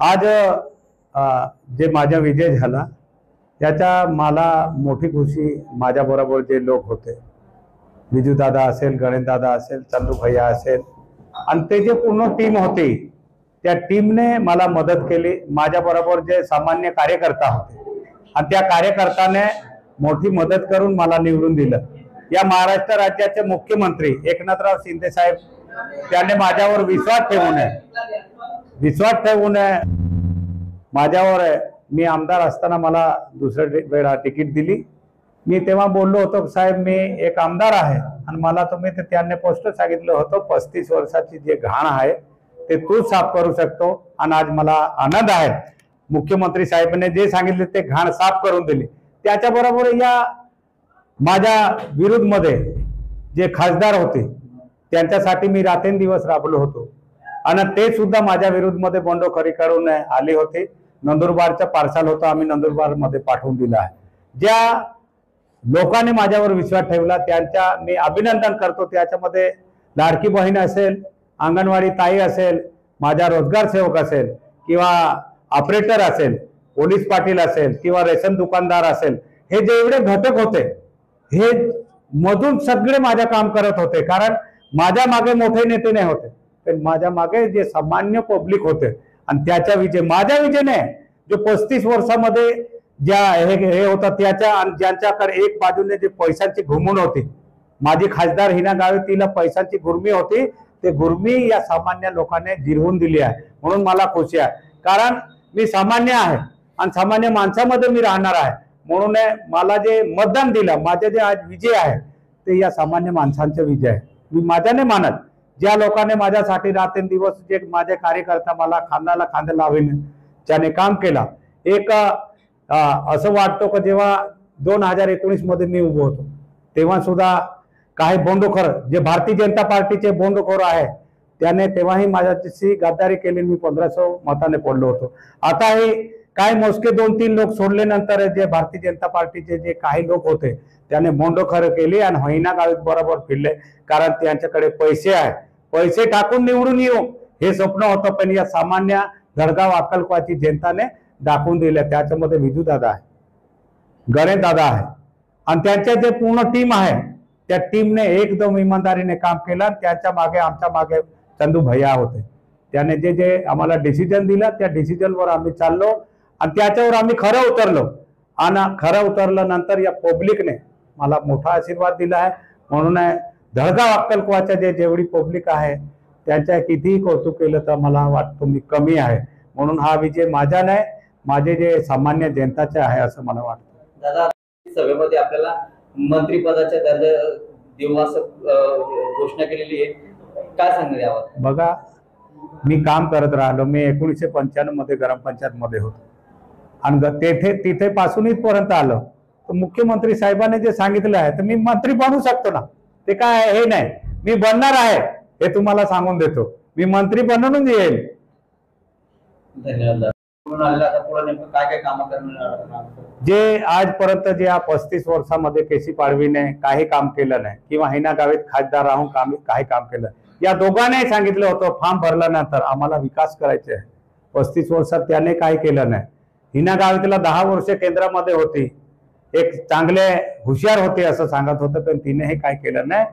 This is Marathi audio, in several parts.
आज जे माझा विजय झाला त्याचा मला मोठी खुशी, माझ्या बरोबर जे लोक होते, विजू दादा असेल, गणेश दादा असेल, चंदू भैया असेल आणि ते जे पूर्ण टीम होती त्या टीमने मला मदत केली। माझ्या बरोबर जे सामान्य कार्यकर्ता होते आणि त्या कार्यकर्त्याने मोठी मदत करून मला निवडून दिलं। या महाराष्ट्र राज्याचे मुख्यमंत्री एकनाथराव शिंदे साहेब त्यांनी माझ्यावर विश्वास ठेवून माझ्यावर मी आमदार असताना मला दुसऱ्या वेळा तिकीट दिली। मी तेव्हा बोललो होतो, साहेब मी एक आमदार आहे आणि मला तुम्ही त्यांनी पोस्ट सांगितलं होतं 35 वर्षाची जे घाण आहे ते तू साफ करू शकतो आणि आज मला आनंद आहे। मुख्यमंत्री साहेबांनी जे सांगितले ते घाण साफ करून दिली। त्याच्याबरोबर या माझ्या विरोधमध्ये जे खासदार होते त्यांच्यासाठी मी रात्रंदिवस राबलो होतो आणि ते सुद्धा माझ्या विरोधमध्ये बंडखोरी करून आले होते। नंदुरबारचा पार्सल होता, आम्ही नंदुरबार मध्ये पाठवून दिला आहे। ज्या लोकांनी माझ्यावर विश्वास ठेवला त्यांचा मी अभिनंदन करतो। त्याच्यामध्ये लाडकी बहीण असेल, अंगणवाडी ताई असेल, माझा रोजगार सेवक असेल किंवा ऑपरेटर असेल, पोलीस पाटील असेल किंवा रेशन दुकानदार असेल, हे जेवढे घटक होते हे मधून सगळे माझ्या काम करत होते। कारण माझ्या मागे मोठे नेते नाही होते, पण माझ्या मागे जे सामान्य पब्लिक होते आणि त्याच्या विजय, माझ्या विजयने जो 35 वर्षामध्ये ज्या हे होता त्याच्या आणि ज्यांच्याकडे एक बाजूने जे पैशांची घुमून होती, माझी खासदार हिना गावी तिला पैशांची गुरमी होती, ते गुरमी या सामान्य लोकांनी जिरवून दिली आहे। म्हणून मला खुशी आहे, कारण मी सामान्य आहे आणि सामान्य माणसामध्ये मी राहणार आहे। म्हणून मला जे मतदान दिलं, माझे जे आज विजय आहे ते या सामान्य माणसांचे विजय आहे। मी माझ्याने मानत ज्या लोकांनी माझ्यासाठी रात्रंदिवस जे माझे कार्यकर्ता मला खांद्याला खांदा लावून ज्याने काम केला, एक असं वाटतं की जेव्हा 2019 मध्ये मी उभो होतो तेव्हा सुद्धा काही बंडखोर जे भारतीय जनता पार्टीचे बंडखोर आहे त्याने तेव्हाही माझ्याशी गद्दारी केली, मी 1500 मताने पडलो होतो। आता हे काही मोजके 2-3 लोक सोडल्यानंतर जे भारतीय जनता पार्टीचे जे काही लोक होते त्याने बंडखोरी केली आणि हिना गावीत बरोबर फिरले, कारण त्यांच्याकडे पैसे आहे, पैसे टाकून निवडून येऊ हे स्वप्न होतं, पण या सामान्य धडगाव अक्कलकोटची जनताने दाखवून दिलं। त्याच्यामध्ये विजू दादा आहे, गणेश दादा आहे आणि त्यांचे जे पूर्ण टीम आहे त्या टीमने एकदम इमानदारीने काम केलं। त्याच्या मागे आमच्या मागे चंदू भैया होते, त्याने जे जे आम्हाला डिसिजन दिला त्या डिसिजनवर आम्ही चाललो आणि त्याच्यावर आम्ही खरं उतरलो आणि खरं उतरल्यानंतर या पब्लिकने मला मोठा आशीर्वाद दिला आहे। म्हणून धडगाव अक्कलकोटच्या जे जेवढी पब्लिक आहे त्यांच्या कितीही कौतुक केलं तर मला वाटतं मी कमी आहे। म्हणून हा विजय माझा नाही, माझे जे सामान्य जनताचे आहे असं मला वाटतं। दादा, सभेमध्ये आपल्याला मंत्रिपदाचा दर्जा देऊ असं घोषणा केलेली आहे, काय सांगणार यावर? बघा, मी काम करत राहिलो, मी 1995 मध्ये ग्रामपंचायत मध्ये होतो आणि तिथे पासून इथपर्यंत आलो, तर मुख्यमंत्री साहेबांनी जे सांगितलं आहे तर मी मंत्री बनू शकतो ना, ते काय हे नाही, मी बनणार आहे हे तुम्हाला सांगून देतो, मी मंत्री बनून येईल। धन्यवाद। काय काम करणार जे आजपर्यंत जे 35 वर्षामध्ये केसी पाडवीने काही काम केलं नाही किंवा हिना गावीत खासदार राहून काही काम केलं, या दोघांनी सांगितलं होतं फॉर्म भरल्यानंतर आम्हाला विकास करायचे आहे, 35 वर्षात त्याने काही केलं नाही। हिना गावीतला 10 वर्ष केंद्रामध्ये होती, एक चांगले हुशार होते असं सांगत होतं, पण तिने हे काय केलं नाही,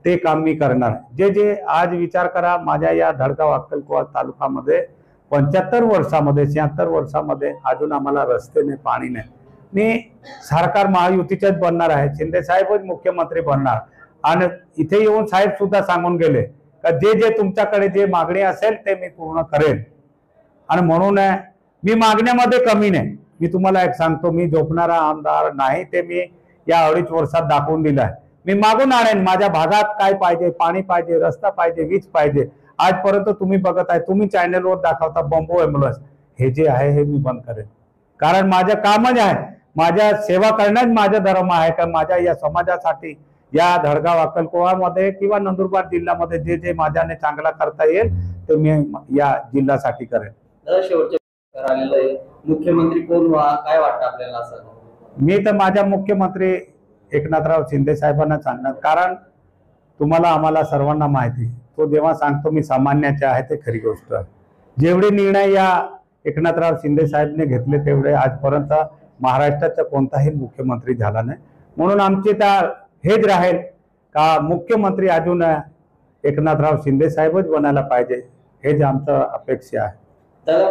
ते काम मी करणार। जे जे आज विचार करा, माझ्या या धडगाव अक्कलकोट तालुक्यामध्ये 75 वर्षामध्ये 76 वर्षामध्ये अजून आम्हाला रस्ते नाही, पाणी नाही, मी सरकार महायुतीच्याच बनणार आहे, शिंदे साहेबच मुख्यमंत्री बनणार. आणि इथे येऊन साहेब सुद्धा सांगून गेले का जे जे तुमच्याकडे जे मागणी असेल ते मी पूर्ण करेन. आणि म्हणून मी मागण्यामध्ये कमी नाही. मी तुम्हाला एक सांगतो, मी झोपणारा आमदार नाही, ते मी या 2.5 वर्षात दाखवून दिलं आहे. मी मागून आणेन. माझ्या भागात काय पाहिजे, पाणी पाहिजे, रस्ता पाहिजे, वीज पाहिजे. आजपर्यंत तुम्ही बघत आहे, तुम्ही चॅनलवर दाखवता बंबो एम्ब्युलन्स, हे जे आहे हे मी बंद करेन. कारण माझं कामच आहे, माझ्या सेवा करण्याच माझा धर्म आहे. का माझ्या या समाजासाठी, या धडगाव अक्कलकोवामध्ये किंवा नंदुरबार जिल्ह्यामध्ये जे जे माझ्याने चांगला करता येईल ते मी या जिल्ह्यासाठी करेन. दादा, शेवटच्या आलेलं आहे, मुख्यमंत्री कोण व्हा, काय वाटतं आपल्याला? असं मी तर माझ्या मुख्यमंत्री एकनाथराव शिंदे साहेबांना सांगणार. कारण तुम्हाला आम्हाला सर्वांना माहिती, तो जेव्हा सांगतो मी सामान्याचे आहे ते खरी गोष्ट आहे. जेवढे निर्णय या एकनाथराव शिंदे साहेबने घेतले तेवढे आजपर्यंत महाराष्ट्राचा कोणताही मुख्यमंत्री झाला नाही. म्हणून आमची तर हेच राहील का मुख्यमंत्री अजून एकनाथराव शिंदे साहेबच बनायला पाहिजे, हेच आमचं अपेक्षा आहे. दादा